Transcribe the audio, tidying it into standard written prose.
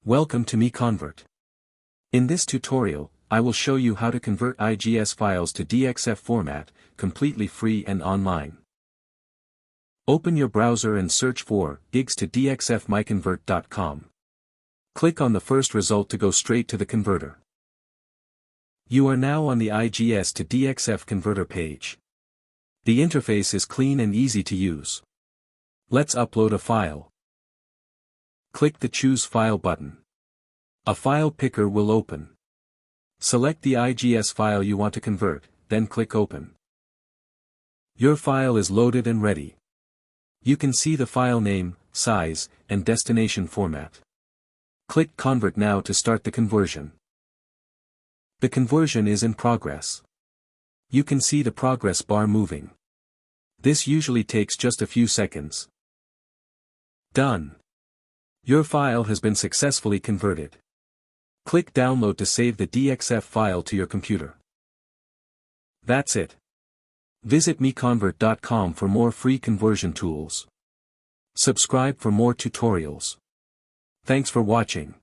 Welcome to MiConvert. In this tutorial, I will show you how to convert IGS files to DXF format, completely free and online. Open your browser and search for IGS to DXF MiConvert.com. Click on the first result to go straight to the converter. You are now on the IGS to DXF converter page. The interface is clean and easy to use. Let's upload a file. Click the Choose File button. A file picker will open. Select the IGS file you want to convert, then click Open. Your file is loaded and ready. You can see the file name, size, and destination format. Click Convert now to start the conversion. The conversion is in progress. You can see the progress bar moving. This usually takes just a few seconds. Done. Your file has been successfully converted. Click Download to save the DXF file to your computer. That's it. Visit MiConvert.com for more free conversion tools. Subscribe for more tutorials. Thanks for watching.